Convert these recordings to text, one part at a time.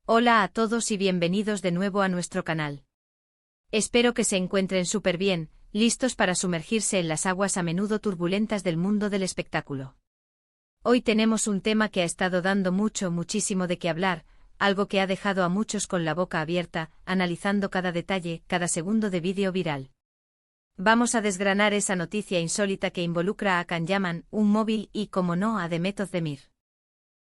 Hola a todos y bienvenidos de nuevo a nuestro canal. Espero que se encuentren súper bien, listos para sumergirse en las aguas a menudo turbulentas del mundo del espectáculo. Hoy tenemos un tema que ha estado dando muchísimo de qué hablar, algo que ha dejado a muchos con la boca abierta, analizando cada detalle, cada segundo de vídeo viral. Vamos a desgranar esa noticia insólita que involucra a Can Yaman, un móvil y, como no, a The Method Demir.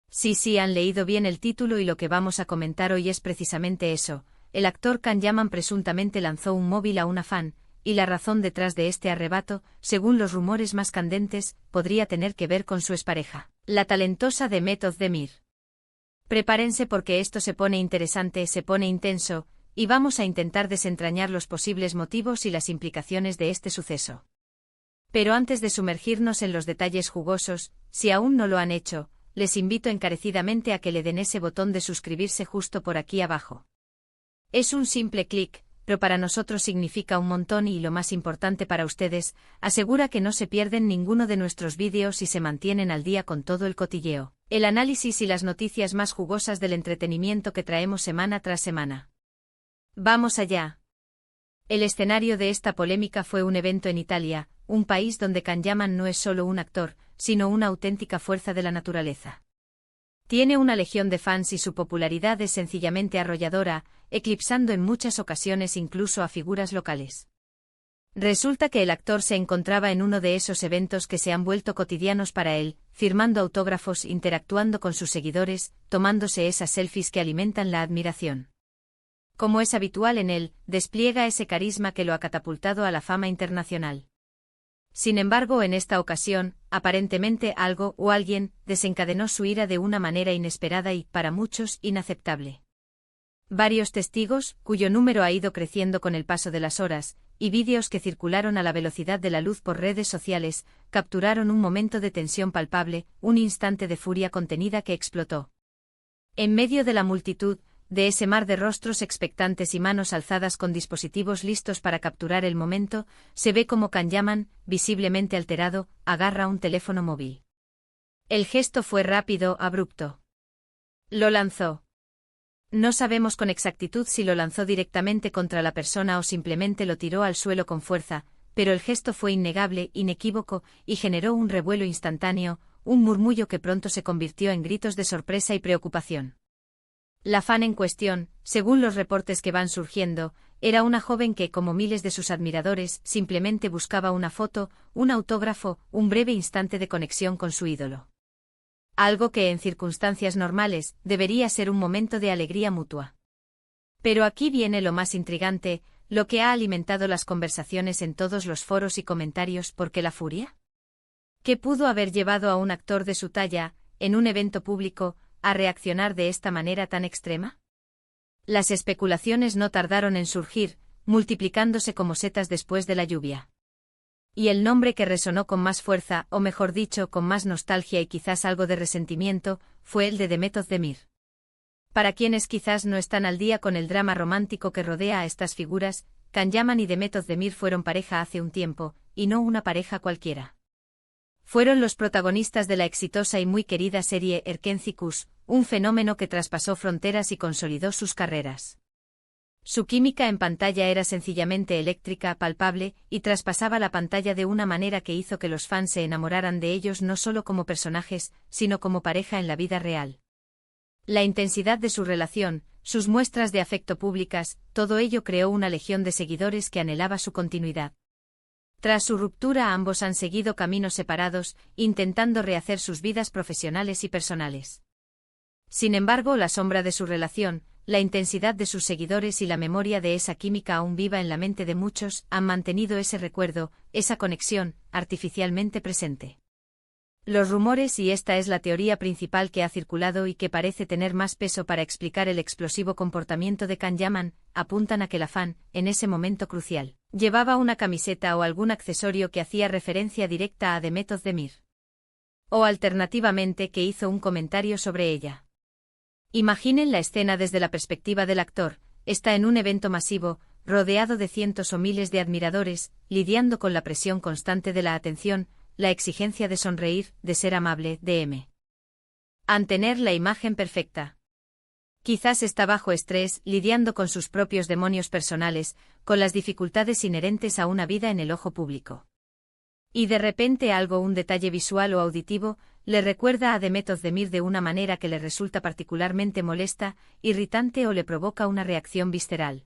Sí, han leído bien el título y lo que vamos a comentar hoy es precisamente eso. El actor Can Yaman presuntamente lanzó un móvil a una fan, y la razón detrás de este arrebato, según los rumores más candentes, podría tener que ver con su expareja, la talentosa The Method Demir. Prepárense porque esto se pone interesante, se pone intenso, y vamos a intentar desentrañar los posibles motivos y las implicaciones de este suceso. Pero antes de sumergirnos en los detalles jugosos, si aún no lo han hecho, les invito encarecidamente a que le den ese botón de suscribirse justo por aquí abajo. Es un simple clic, pero para nosotros significa un montón y lo más importante para ustedes, asegura que no se pierden ninguno de nuestros vídeos y se mantienen al día con todo el cotilleo, el análisis y las noticias más jugosas del entretenimiento que traemos semana tras semana. ¡Vamos allá! El escenario de esta polémica fue un evento en Italia, un país donde Can Yaman no es solo un actor, sino una auténtica fuerza de la naturaleza. Tiene una legión de fans y su popularidad es sencillamente arrolladora, eclipsando en muchas ocasiones incluso a figuras locales. Resulta que el actor se encontraba en uno de esos eventos que se han vuelto cotidianos para él, firmando autógrafos, interactuando con sus seguidores, tomándose esas selfies que alimentan la admiración. Como es habitual en él, despliega ese carisma que lo ha catapultado a la fama internacional. Sin embargo, en esta ocasión, aparentemente algo o alguien desencadenó su ira de una manera inesperada y, para muchos, inaceptable. Varios testigos, cuyo número ha ido creciendo con el paso de las horas, y vídeos que circularon a la velocidad de la luz por redes sociales, capturaron un momento de tensión palpable, un instante de furia contenida que explotó. En medio de la multitud, de ese mar de rostros expectantes y manos alzadas con dispositivos listos para capturar el momento, se ve como Can Yaman, visiblemente alterado, agarra un teléfono móvil. El gesto fue rápido, abrupto. Lo lanzó. No sabemos con exactitud si lo lanzó directamente contra la persona o simplemente lo tiró al suelo con fuerza, pero el gesto fue innegable, inequívoco, y generó un revuelo instantáneo, un murmullo que pronto se convirtió en gritos de sorpresa y preocupación. La fan en cuestión, según los reportes que van surgiendo, era una joven que, como miles de sus admiradores, simplemente buscaba una foto, un autógrafo, un breve instante de conexión con su ídolo. Algo que en circunstancias normales debería ser un momento de alegría mutua. Pero aquí viene lo más intrigante, lo que ha alimentado las conversaciones en todos los foros y comentarios. ¿Por qué la furia? ¿Qué pudo haber llevado a un actor de su talla, en un evento público, a reaccionar de esta manera tan extrema? Las especulaciones no tardaron en surgir, multiplicándose como setas después de la lluvia. Y el nombre que resonó con más fuerza, o mejor dicho, con más nostalgia y quizás algo de resentimiento, fue el de The Method Demir. Para quienes quizás no están al día con el drama romántico que rodea a estas figuras, Can Yaman y The Method Demir fueron pareja hace un tiempo, y no una pareja cualquiera. Fueron los protagonistas de la exitosa y muy querida serie Erkencicus, un fenómeno que traspasó fronteras y consolidó sus carreras. Su química en pantalla era sencillamente eléctrica, palpable, y traspasaba la pantalla de una manera que hizo que los fans se enamoraran de ellos no solo como personajes, sino como pareja en la vida real. La intensidad de su relación, sus muestras de afecto públicas, todo ello creó una legión de seguidores que anhelaba su continuidad. Tras su ruptura, ambos han seguido caminos separados, intentando rehacer sus vidas profesionales y personales. Sin embargo, la sombra de su relación, la intensidad de sus seguidores y la memoria de esa química aún viva en la mente de muchos han mantenido ese recuerdo, esa conexión, artificialmente presente. Los rumores, y esta es la teoría principal que ha circulado y que parece tener más peso para explicar el explosivo comportamiento de Can Yaman, apuntan a que la fan, en ese momento crucial, llevaba una camiseta o algún accesorio que hacía referencia directa a The Method Demir. O alternativamente que hizo un comentario sobre ella. Imaginen la escena desde la perspectiva del actor, está en un evento masivo, rodeado de cientos o miles de admiradores, lidiando con la presión constante de la atención, la exigencia de sonreír, de ser amable, de mantener la imagen perfecta. Quizás está bajo estrés, lidiando con sus propios demonios personales, con las dificultades inherentes a una vida en el ojo público. Y de repente un detalle visual o auditivo, le recuerda a Demet Özdemir de una manera que le resulta particularmente molesta, irritante o le provoca una reacción visceral.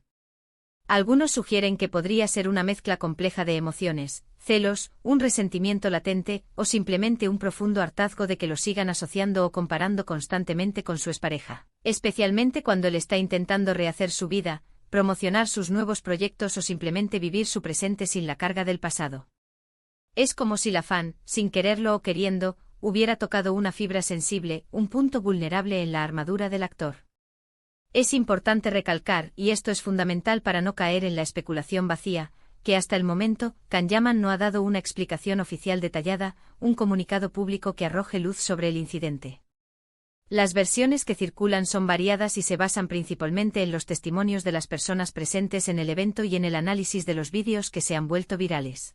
Algunos sugieren que podría ser una mezcla compleja de emociones, celos, un resentimiento latente, o simplemente un profundo hartazgo de que lo sigan asociando o comparando constantemente con su expareja, especialmente cuando él está intentando rehacer su vida, promocionar sus nuevos proyectos o simplemente vivir su presente sin la carga del pasado. Es como si la fan, sin quererlo o queriendo, hubiera tocado una fibra sensible, un punto vulnerable en la armadura del actor. Es importante recalcar, y esto es fundamental para no caer en la especulación vacía, que hasta el momento, Can Yaman no ha dado una explicación oficial detallada, un comunicado público que arroje luz sobre el incidente. Las versiones que circulan son variadas y se basan principalmente en los testimonios de las personas presentes en el evento y en el análisis de los vídeos que se han vuelto virales.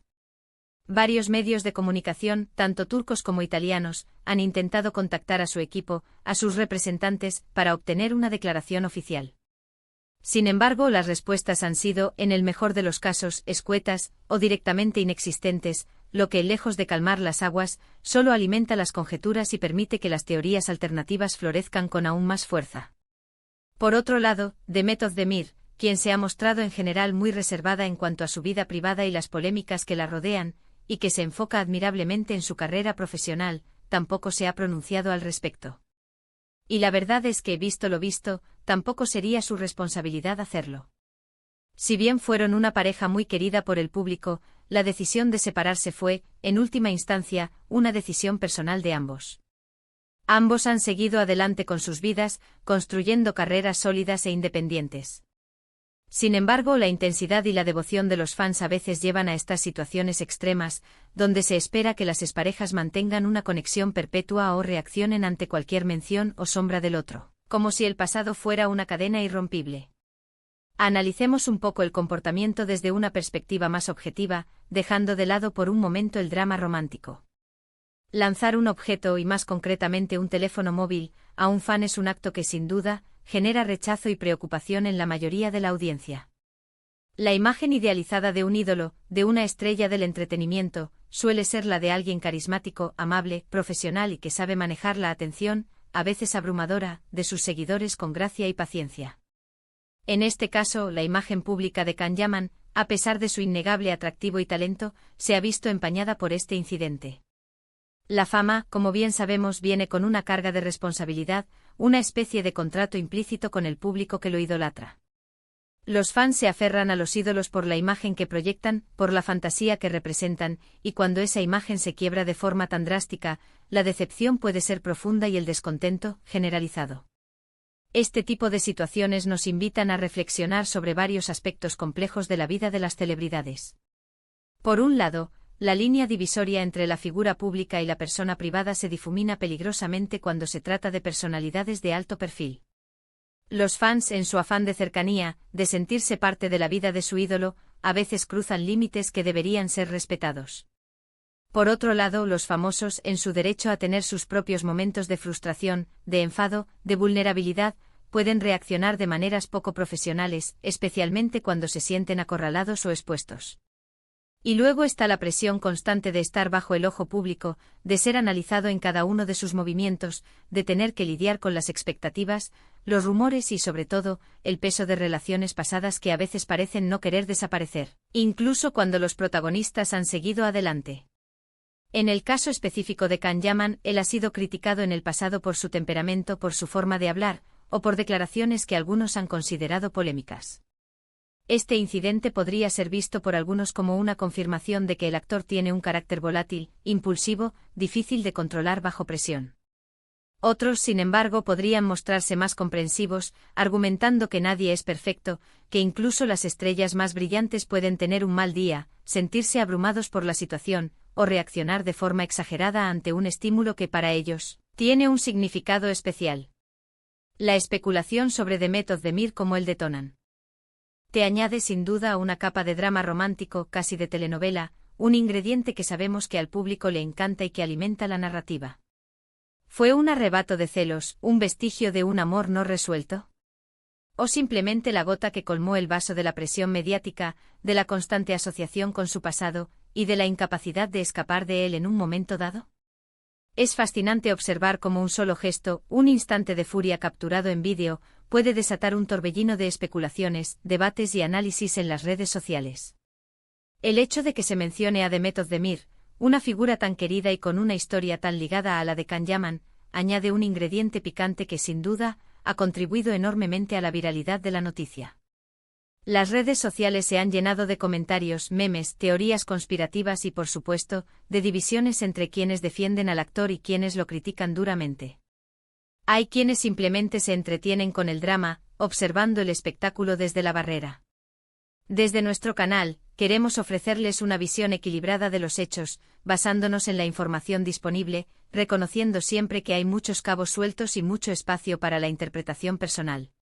Varios medios de comunicación, tanto turcos como italianos, han intentado contactar a su equipo, a sus representantes, para obtener una declaración oficial. Sin embargo, las respuestas han sido, en el mejor de los casos, escuetas, o directamente inexistentes, lo que, lejos de calmar las aguas, solo alimenta las conjeturas y permite que las teorías alternativas florezcan con aún más fuerza. Por otro lado, Demet Özdemir, quien se ha mostrado en general muy reservada en cuanto a su vida privada y las polémicas que la rodean, y que se enfoca admirablemente en su carrera profesional, tampoco se ha pronunciado al respecto. Y la verdad es que, visto lo visto, tampoco sería su responsabilidad hacerlo. Si bien fueron una pareja muy querida por el público, la decisión de separarse fue, en última instancia, una decisión personal de ambos. Ambos han seguido adelante con sus vidas, construyendo carreras sólidas e independientes. Sin embargo, la intensidad y la devoción de los fans a veces llevan a estas situaciones extremas, donde se espera que las exparejas mantengan una conexión perpetua o reaccionen ante cualquier mención o sombra del otro, como si el pasado fuera una cadena irrompible. Analicemos un poco el comportamiento desde una perspectiva más objetiva, dejando de lado por un momento el drama romántico. Lanzar un objeto y más concretamente un teléfono móvil a un fan es un acto que sin duda genera rechazo y preocupación en la mayoría de la audiencia. La imagen idealizada de un ídolo, de una estrella del entretenimiento, suele ser la de alguien carismático, amable, profesional y que sabe manejar la atención, a veces abrumadora, de sus seguidores con gracia y paciencia. En este caso, la imagen pública de Can Yaman, a pesar de su innegable atractivo y talento, se ha visto empañada por este incidente. La fama, como bien sabemos, viene con una carga de responsabilidad, una especie de contrato implícito con el público que lo idolatra. Los fans se aferran a los ídolos por la imagen que proyectan, por la fantasía que representan, y cuando esa imagen se quiebra de forma tan drástica, la decepción puede ser profunda y el descontento, generalizado. Este tipo de situaciones nos invitan a reflexionar sobre varios aspectos complejos de la vida de las celebridades. Por un lado, la línea divisoria entre la figura pública y la persona privada se difumina peligrosamente cuando se trata de personalidades de alto perfil. Los fans, en su afán de cercanía, de sentirse parte de la vida de su ídolo, a veces cruzan límites que deberían ser respetados. Por otro lado, los famosos, en su derecho a tener sus propios momentos de frustración, de enfado, de vulnerabilidad, pueden reaccionar de maneras poco profesionales, especialmente cuando se sienten acorralados o expuestos. Y luego está la presión constante de estar bajo el ojo público, de ser analizado en cada uno de sus movimientos, de tener que lidiar con las expectativas, los rumores y sobre todo, el peso de relaciones pasadas que a veces parecen no querer desaparecer, incluso cuando los protagonistas han seguido adelante. En el caso específico de Can Yaman, él ha sido criticado en el pasado por su temperamento, por su forma de hablar, o por declaraciones que algunos han considerado polémicas. Este incidente podría ser visto por algunos como una confirmación de que el actor tiene un carácter volátil, impulsivo, difícil de controlar bajo presión. Otros, sin embargo, podrían mostrarse más comprensivos, argumentando que nadie es perfecto, que incluso las estrellas más brillantes pueden tener un mal día, sentirse abrumados por la situación, o reaccionar de forma exagerada ante un estímulo que para ellos tiene un significado especial. La especulación sobre Demet Özdemir como el detonan. Te añade sin duda una capa de drama romántico, casi de telenovela, un ingrediente que sabemos que al público le encanta y que alimenta la narrativa. ¿Fue un arrebato de celos, un vestigio de un amor no resuelto? O simplemente la gota que colmó el vaso de la presión mediática, de la constante asociación con su pasado, y de la incapacidad de escapar de él en un momento dado. Es fascinante observar cómo un solo gesto, un instante de furia capturado en vídeo, puede desatar un torbellino de especulaciones, debates y análisis en las redes sociales. El hecho de que se mencione a Demet Özdemir, una figura tan querida y con una historia tan ligada a la de Can Yaman, añade un ingrediente picante que sin duda ha contribuido enormemente a la viralidad de la noticia. Las redes sociales se han llenado de comentarios, memes, teorías conspirativas y, por supuesto, de divisiones entre quienes defienden al actor y quienes lo critican duramente. Hay quienes simplemente se entretienen con el drama, observando el espectáculo desde la barrera. Desde nuestro canal, queremos ofrecerles una visión equilibrada de los hechos, basándonos en la información disponible, reconociendo siempre que hay muchos cabos sueltos y mucho espacio para la interpretación personal.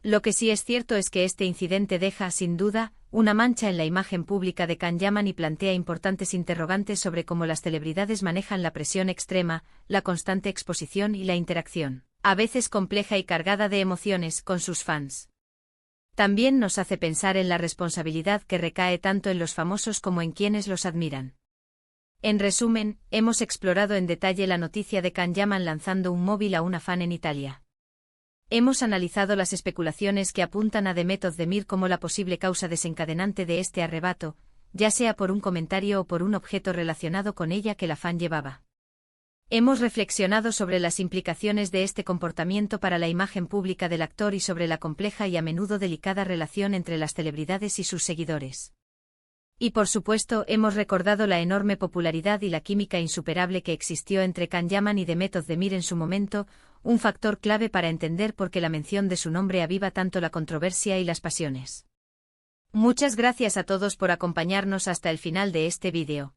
Lo que sí es cierto es que este incidente deja, sin duda, una mancha en la imagen pública de Can Yaman y plantea importantes interrogantes sobre cómo las celebridades manejan la presión extrema, la constante exposición y la interacción, a veces compleja y cargada de emociones, con sus fans. También nos hace pensar en la responsabilidad que recae tanto en los famosos como en quienes los admiran. En resumen, hemos explorado en detalle la noticia de Can Yaman lanzando un móvil a una fan en Italia. Hemos analizado las especulaciones que apuntan a Demet Özdemir como la posible causa desencadenante de este arrebato, ya sea por un comentario o por un objeto relacionado con ella que la fan llevaba. Hemos reflexionado sobre las implicaciones de este comportamiento para la imagen pública del actor y sobre la compleja y a menudo delicada relación entre las celebridades y sus seguidores. Y por supuesto, hemos recordado la enorme popularidad y la química insuperable que existió entre Can Yaman y Demet Özdemir en su momento, un factor clave para entender por qué la mención de su nombre aviva tanto la controversia y las pasiones. Muchas gracias a todos por acompañarnos hasta el final de este vídeo.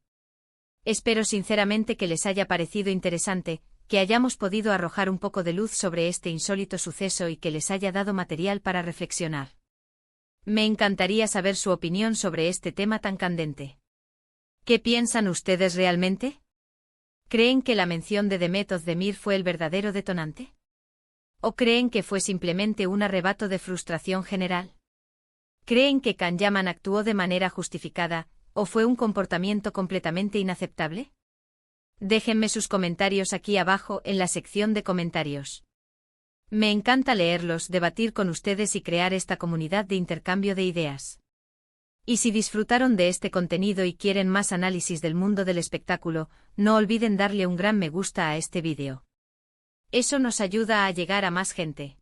Espero sinceramente que les haya parecido interesante, que hayamos podido arrojar un poco de luz sobre este insólito suceso y que les haya dado material para reflexionar. Me encantaría saber su opinión sobre este tema tan candente. ¿Qué piensan ustedes realmente? ¿Creen que la mención de Demet Özdemir fue el verdadero detonante? ¿O creen que fue simplemente un arrebato de frustración general? ¿Creen que Can Yaman actuó de manera justificada, o fue un comportamiento completamente inaceptable? Déjenme sus comentarios aquí abajo en la sección de comentarios. Me encanta leerlos, debatir con ustedes y crear esta comunidad de intercambio de ideas. Y si disfrutaron de este contenido y quieren más análisis del mundo del espectáculo, no olviden darle un gran me gusta a este vídeo. Eso nos ayuda a llegar a más gente.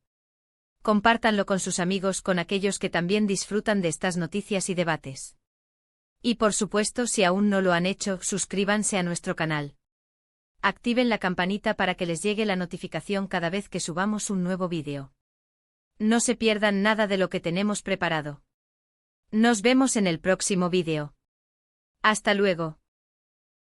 Compártanlo con sus amigos, con aquellos que también disfrutan de estas noticias y debates. Y por supuesto, si aún no lo han hecho, suscríbanse a nuestro canal. Activen la campanita para que les llegue la notificación cada vez que subamos un nuevo vídeo. No se pierdan nada de lo que tenemos preparado. Nos vemos en el próximo vídeo. Hasta luego.